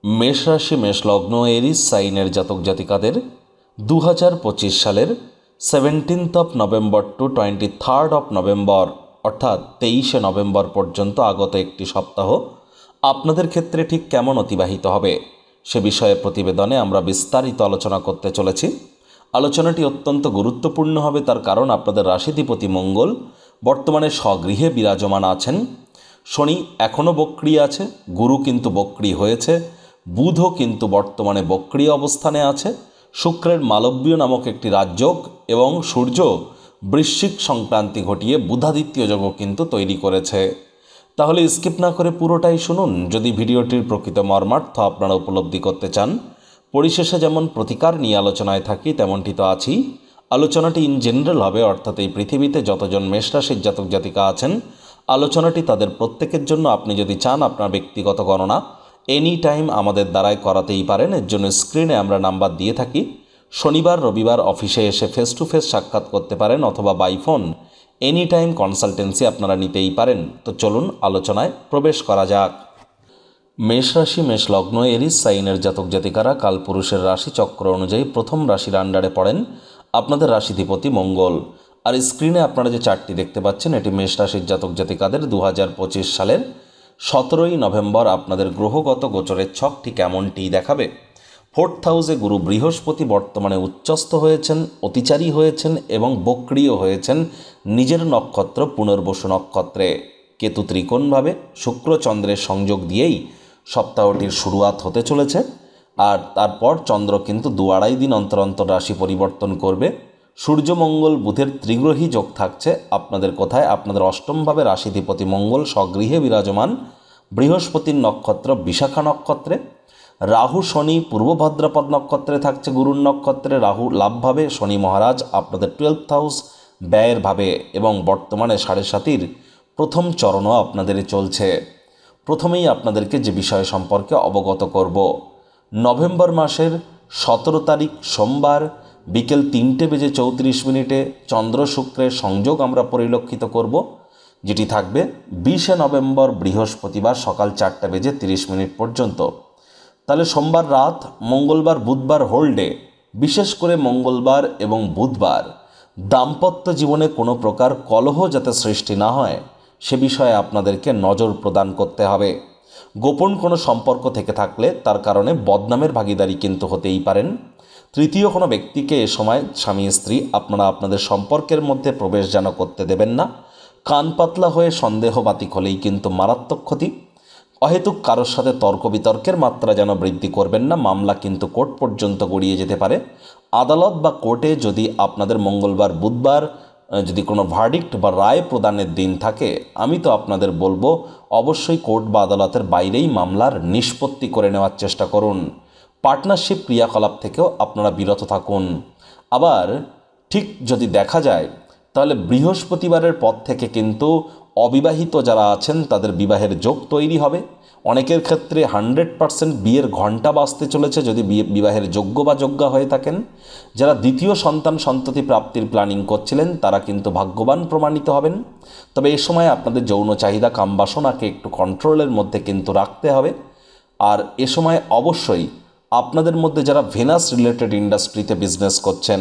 मेष राशि मेष लग्न एरिस साइनेर जातक जातिकादेर 2025 सालेर 17 नवेम्बर टू 23 नवेम्बर अर्थात 23 नवेम्बर पर्यन्त आगत एकटी सप्ताह आपनादेर क्षेत्रे ठीक केमन अतिबाहित हबे से विषये प्रतिवेदने आमरा विस्तारित आलोचना करते चलेछि। आलोचनाटी अत्यंत गुरुत्वपूर्ण हबे तार कारण आपनादेर राशिधिपति मंगल बर्तमाने स्वगृहे विराजमान आछेन। शनि एखोनो बक्री आछे, गुरु किन्तु बक्री हयेछे, बुधो किन्तु बर्तमाने बक्री अवस्थाने आछे। शुक्रेर मालव्य नामक एकटी राजयोग एवं सूर्य वृश्चिक संक्रांति घटिए बुधादित्य योग किन्तु तैरी करेछे। ताहले स्किप ना करे पुरोटाई शुनुन यदि भिडियोटिर प्रकृत मर्मार्थ आपनारा उपलब्धि करते चान। परिशेषे जेमन प्रतिकार निये आलोचनाय थाकी तेमनटी तो आछि। आलोचनाटी इन जेनारेल हबे अर्थात एई पृथिवीते যতজন मेष राशिर जातक जातिका आछेन आलोचनाटी तादेर प्रत्येकेर जन्य आपनि यदि चान आपनार व्यक्तिगत गणना एनी टाइम आमादेर द्वाराई करातेई पारेन। एर जन्य स्क्रिने आमरा नाम्बार दिए थाकी। शनिवार रविवार अफिसे एसे फेस टू फेस साक्षात् करते पारेन अथवा बाई फोन एनी टाइम कन्सालटेंसि आपनारा नितेई पारेन। तो चलुन आलोचनाय प्रवेश करा जाक। मेष राशि मेष लग्न एरिस साइनेर जातक जातिकारा कालपुरुषेर राशि चक्र अनुयायी प्रथम राशिर आंडारे पड़ेन आपनादेर राशिधिपति मंगल। और स्क्रिने आपनारा जे चार्टटी देखते पाच्छेन एटी मेष राशिर जातक जातिकादेर 2025 सालेर 17 नवेम्बर आपनादेर ग्रहगत गोचरेर छकटी केमनटी देखाबे। फोर्थ हाउसे गुरु बृहस्पति बर्तमाने उच्चस्थ हयेछेन, अतिचारी हयेछेन एवं बक्रिय हयेछेन निजेर नक्षत्र पुनर्वसु नक्षत्रे। केतु त्रिकोण भावे शुक्र चंद्रेर संयोग दिएई सप्ताहटिर शुरुआत होते चलेछे। और तारपर चंद्र किन्तु 2-2.5 दिन अंतर अंतर राशि परिवर्तन करबे। सूर्य मंगल बुधेर त्रिग्रही योग थाकছে আপনাদের কোথায় আপনাদের অষ্টম ভাবে রাশিধিপতি মঙ্গল স্বগৃহে বিরাজমান বৃহস্পতির নক্ষত্র বিশাখা নক্ষত্রে। রাহু শনি পূর্ব ভাদ্রপদ নক্ষত্রে থাকছে গুরুর নক্ষত্রে। রাহু লাভ ভাবে, শনি মহারাজ আপনাদের 12th হাউস ব্যয়ের ভাবে এবং বর্তমানে 7.5 প্রথম চরণও আপনাদের চলছে। প্রথমেই আপনাদেরকে যে বিষয় সম্পর্কে অবগত করব, নভেম্বর মাসের 17 তারিখ সোমবার বিকেল 3:34 চন্দ্র শুক্রের সংযোগ আমরা পরিলক্ষিত করব, যেটি থাকবে 20 নভেম্বর বৃহস্পতিবার সকাল 4:30 পর্যন্ত। তাহলে সোমবার রাত, মঙ্গলবার বুধবার হোল্ডে। বিশেষ করে মঙ্গলবার এবং বুধবার দাম্পত্য জীবনে কোনো প্রকার কলহ যাতে সৃষ্টি না হয় সে বিষয়ে আপনাদেরকে নজর প্রদান করতে হবে। গোপন কোনো সম্পর্ক থেকে থাকলে তার কারণে বদনামের ভাগীদারি কিন্তু হতেই পারেন। তৃতীয় কোনো ব্যক্তিকে এ সময় স্বামী স্ত্রী আপনারা আপনাদের সম্পর্কের মধ্যে প্রবেশ যেন করতে দেবেন না। কান পাতলা হয়ে সন্দেহবাতিক হলেই কিন্তু মারাত্মক ক্ষতি। অহেতুক কারোর সাথে তর্ক বিতর্কের মাত্রা যেন বৃদ্ধি করবেন না, মামলা কিন্তু কোর্ট পর্যন্ত গড়িয়ে যেতে পারে। আদালত বা কোর্টে যদি আপনাদের মঙ্গলবার বুধবার যদি কোনো ভার্ডিক্ট বা রায় প্রদানের দিন থাকে আমি তো আপনাদের বলবো অবশ্যই কোর্ট বা আদালতের বাইরেই মামলার নিষ্পত্তি করে নেওয়ার চেষ্টা করুন। পার্টনারশিপ ক্রিয়াকলাপ থেকেও আপনারা বিরত থাকুন। আবার ঠিক যদি দেখা যায় তাহলে বৃহস্পতিবারের পর থেকে কিন্তু অবিবাহিত যারা আছেন তাদের বিবাহের যোগ তৈরি হবে। অনেকের ক্ষেত্রে 100% বিয়ের ঘণ্টা বাজতে চলেছে যদি বিবাহের যোগ্য বা যোগ্যা হয়ে থাকেন। যারা দ্বিতীয় সন্তান সন্ততি প্রাপ্তির প্ল্যানিং করছিলেন তারা কিন্তু ভাগ্যবান প্রমাণিত হবেন। তবে এই সময় আপনাদের যৌন চাহিদা কামবাসনাকে একটু কন্ট্রোলের মধ্যে কিন্তু রাখতে হবে। আর এ সময় অবশ্যই আপনাদের মধ্যে যারা ভেনাস রিলেটেড ইন্ডাস্ট্রিতে বিজনেস করছেন,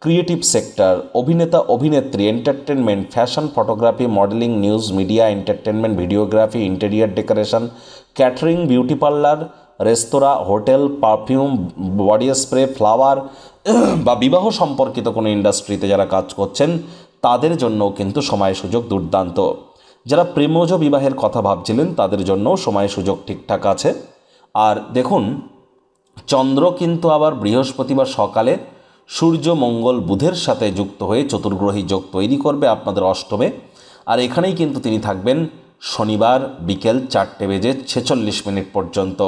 ক্রিয়েটিভ সেক্টর, অভিনেতা অভিনেত্রী, entertainment, fashion, photography, modelling, news media, entertainment, videography, interior decoration, catering, beauty parlour, রেস্তোরাঁ, hotel, perfume, body spray, flower বা বিবাহ সম্পর্কিত কোনো ইন্ডাস্ট্রিতে যারা কাজ করছেন তাদের জন্যও কিন্তু সময় সুযোগ দুর্দান্ত। যারা প্রেমজ বিবাহের কথা ভাবছিলেন তাদের জন্যও সময় সুযোগ ঠিকঠাক আছে। আর দেখুন চন্দ্র কিন্তু আবার বৃহস্পতিবার সকালে সূর্য মঙ্গল বুধের সাথে যুক্ত হয়ে চতুর্গ্রহী যোগ তৈরি করবে আপনাদের অষ্টমে। আর এখানেই কিন্তু তিনি থাকবেন শনিবার বিকেল 4:46 পর্যন্ত।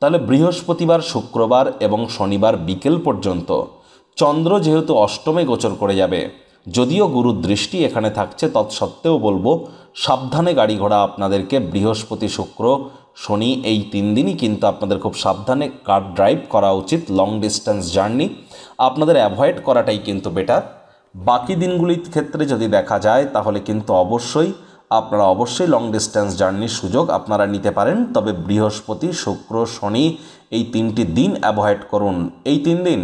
তাহলে বৃহস্পতিবার শুক্রবার এবং শনিবার বিকেল পর্যন্ত চন্দ্র যেহেতু অষ্টমে গোচর করে যাবে, যদিও গুরুর দৃষ্টি এখানে থাকছে তৎসত্ত্বেও বলবো সাবধানে গাড়ি ঘোড়া আপনাদেরকে বৃহস্পতি শুক্র শনি এই 3 দিনই কিন্তু আপনাদের খুব সাবধানে কার ড্রাইভ করা উচিত। লং ডিস্টেন্স জার্নি আপনাদের অ্যাভয়েড করাটাই কিন্তু বেটার। বাকি দিনগুলির ক্ষেত্রে যদি দেখা যায় তাহলে কিন্তু অবশ্যই আপনারা অবশ্যই লং ডিস্টেন্স জার্নির সুযোগ আপনারা নিতে পারেন। তবে বৃহস্পতি, শুক্র, শনি এই 3টি দিন অ্যাভয়েড করুন। এই 3 দিন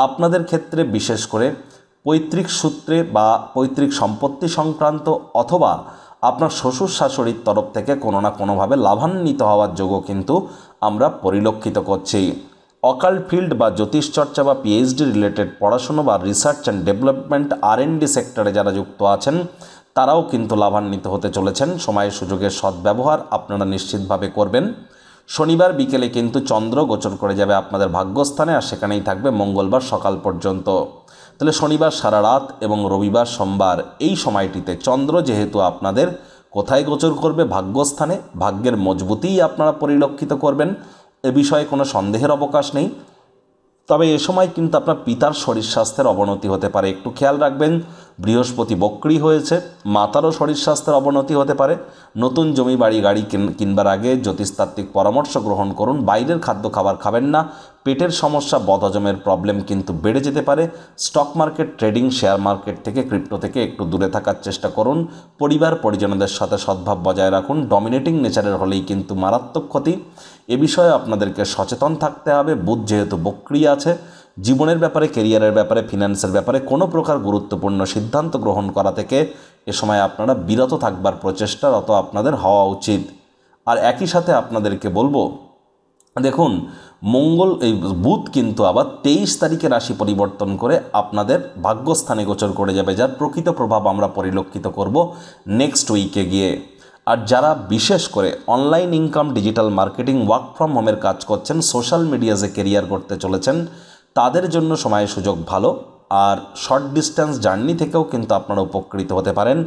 আপনাদের ক্ষেত্রে বিশেষ করে পৈতৃক সূত্রে বা পৈতৃক সম্পত্তি সংক্রান্ত অথবা আপনার শ্বশুর শাশুড়ির তরফ থেকে কোনো না কোনোভাবে লাভান্বিত হওয়ার যোগও কিন্তু আমরা পরিলক্ষিত করছি। অকাল্ট ফিল্ড বা জ্যোতিষচর্চা বা পিএইচডি রিলেটেড পড়াশুনো বা রিসার্চ অ্যান্ড ডেভেলপমেন্ট R&D সেক্টরে যারা যুক্ত আছেন তারাও কিন্তু লাভান্বিত হতে চলেছেন। সময় সুযোগের সদ্ব্যবহার আপনারা নিশ্চিতভাবে করবেন। শনিবার বিকেলে কিন্তু চন্দ্র গোচর করে যাবে আপনাদের ভাগ্যস্থানে, আর সেখানেই থাকবে মঙ্গলবার সকাল পর্যন্ত। তাহলে শনিবার সারা রাত এবং রবিবার সোমবার এই সময়টিতে চন্দ্র যেহেতু আপনাদের কোথায় গোচর করবে, ভাগ্যস্থানে, ভাগ্যের মজবুতিই আপনারা পরিলক্ষিত করবেন, এ বিষয়ে কোনো সন্দেহের অবকাশ নেই। তবে এ সময় কিন্তু আপনার পিতার শরীর স্বাস্থ্যের অবনতি হতে পারে, একটু খেয়াল রাখবেন। বৃহস্পতি বক্রী হয়েছে, মাতারও শরীর স্বাস্থ্যের অবনতি হতে পারে। নতুন জমি বাড়ি গাড়ি কিনবার আগে জ্যোতিষতাত্ত্বিক পরামর্শ গ্রহণ করুন। বাইরের খাদ্য খাবার খাবেন না। পেটের সমস্যা, বদহজমের প্রবলেম কিন্তু বেড়ে যেতে পারে। Stock market, trading, share market থেকে, ক্রিপ্টো থেকে একটু দূরে থাকার চেষ্টা করুন। পরিবার পরিজনদের সাথে সদ্ভাব বজায় রাখুন। ডমিনেটিং নেচারের হলেই কিন্তু মারাত্মক ক্ষতি। এ বিষয়ে আপনাদেরকে সচেতন থাকতে হবে। বুধ যেহেতু বক্রী আছে, জীবনের ব্যাপারে, কেরিয়ারের ব্যাপারে, ফিনান্সের ব্যাপারে কোনো প্রকার গুরুত্বপূর্ণ সিদ্ধান্ত গ্রহণ করা থেকে এ সময় আপনারা বিরত থাকবার প্রচেষ্টারত আপনাদের হওয়া উচিত। আর একই সাথে আপনাদেরকে বলবো, দেখুন বুধ কিন্তু আবার 23 তারিখে রাশি পরিবর্তন করে আপনাদের ভাগ্যস্থানে গোচর করে যাবে, যার প্রকৃত প্রভাব আমরা পরিলক্ষিত করব নেক্সট উইকে গিয়ে। আর যারা বিশেষ করে online income, digital marketing, work from হোমের কাজ করছেন, সোশ্যাল মিডিয়াতে কেরিয়ার করতে চলেছেন, তাদের জন্য সময় সুযোগ ভালো। আর শর্ট ডিস্টেন্স জার্নি থেকেও কিন্তু আপনারা উপকৃত হতে পারেন।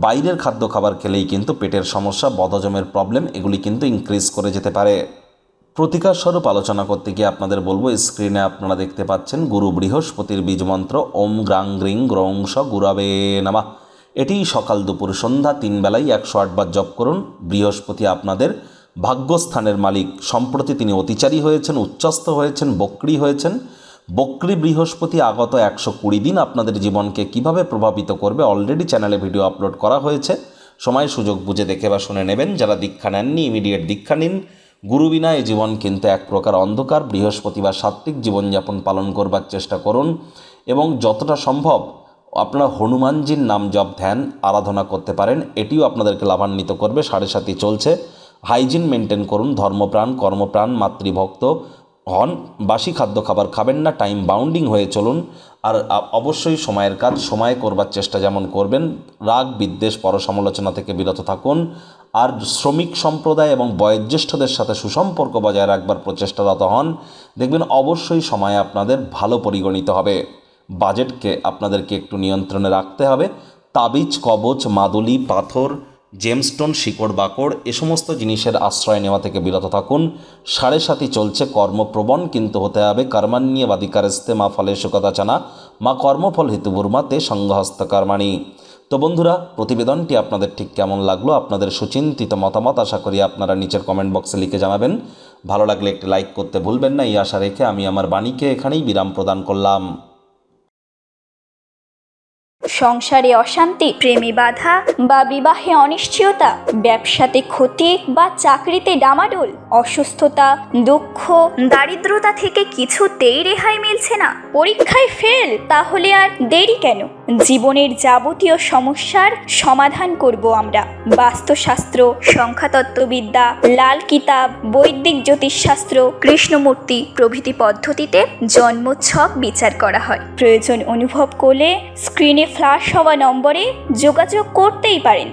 বাইরের খাদ্য খাবার খেলেই কিন্তু পেটের সমস্যা, বদহজমের প্রবলেম এগুলি কিন্তু ইনক্রিজ করে যেতে পারে। প্রতিকার স্বরূপ আলোচনা করতে গিয়ে আপনাদের বলবো, স্ক্রিনে আপনারা দেখতে পাচ্ছেন গুরু বৃহস্পতির বীজমন্ত্র ওম গ্রাং গ্রিং গ্রৌংস গুরাবে নামা। এটি সকাল দুপুর সন্ধ্যা 3 বেলায় 108 বার জপ করুন। বৃহস্পতি আপনাদের ভাগ্যস্থানের মালিক। সম্প্রতি তিনি অতিচারী হয়েছেন, উচ্চস্থ হয়েছেন, বক্রী হয়েছেন। বক্রী বৃহস্পতি আগত 120 দিন আপনাদের জীবনকে কিভাবে প্রভাবিত করবে অলরেডি চ্যানেলে ভিডিও আপলোড করা হয়েছে। সময় সুযোগ বুঝে দেখে বা শুনে নেবেন। যারা দীক্ষা নেননি ইমিডিয়েট দীক্ষা নিন। গুরু বিনা এই জীবন কিন্তু এক প্রকার অন্ধকার। বৃহস্পতিবার সাত্ত্বিক জীবনযাপন পালন করবার চেষ্টা করুন এবং যতটা সম্ভব আপনারা হনুমানজির নাম জপ ধ্যান আরাধনা করতে পারেন, এটিও আপনাদেরকে লাভান্বিত করবে। 7.5 চলছে। হাইজিন মেনটেন করুন। ধর্মপ্রাণ, কর্মপ্রাণ, মাতৃভক্ত হন। বাসি খাদ্য খাবার খাবেন না। টাইম বাউন্ডিং হয়ে চলুন। আর অবশ্যই সময়ের কাজ সময় করবার চেষ্টা যেমন করবেন। রাগ, বিদ্বেষ, পরসমালোচনা থেকে বিরত থাকুন। আর শ্রমিক সম্প্রদায় এবং বয়োজ্যেষ্ঠদের সাথে সুসম্পর্ক বজায় রাখবার প্রচেষ্টারত হন। দেখবেন অবশ্যই সময় আপনাদের ভালো পরিগণিত হবে। বাজেটকে আপনাদেরকে একটু নিয়ন্ত্রণে রাখতে হবে। তাবিজ, কবচ, মাদুলি, পাথর, জেমস্টোন, শিকড় বাকড় এ সমস্ত জিনিসের আশ্রয় নেওয়া থেকে বিরত থাকুন। 7.5 চলছে। কর্মপ্রবণ কিন্তু হতে হবে। কর্মাণ্যেবাধিকারস্তে মা ফলেষু কদাচনা মা কর্মফল হেতুর্মাতে সঙ্গহস্ত কর্মাণি। তো বন্ধুরা, প্রতিবেদনটি আপনাদের ঠিক কেমন লাগলো, আপনাদের সুচিন্তিত মতামত আশা করি আপনারা নিচের কমেন্ট বক্সে লিখে জানাবেন। ভালো লাগলে একটি লাইক করতে ভুলবেন না। এই আশা রেখে আমি আমার বাণীকে এখানেই বিরাম প্রদান করলাম। সংসারে অশান্তি, প্রেমে বাধা বা বিবাহে অনিশ্চয়তা, ব্যবসাতে ক্ষতি বা চাকরিতে ডামাডোল, অসুস্থতা, দুঃখ, দারিদ্রতা থেকে কিছুতেই রেহাই মিলছে না, পরীক্ষায় ফেল, তাহলে আর দেরি কেন? জীবনের যাবতীয় সমস্যার সমাধান করব আমরা। বাস্তুশাস্ত্র, সংখ্যাতত্ত্ববিদ্যা, লাল কিতাব, বৈদিক জ্যোতিষশাস্ত্র, কৃষ্ণমূর্তি প্রভৃতি পদ্ধতিতে জন্মছক বিচার করা হয়। প্রয়োজন অনুভব করলে স্ক্রিনে ফ্ল্যাশ হওয়া নম্বরে যোগাযোগ করতেই পারেন।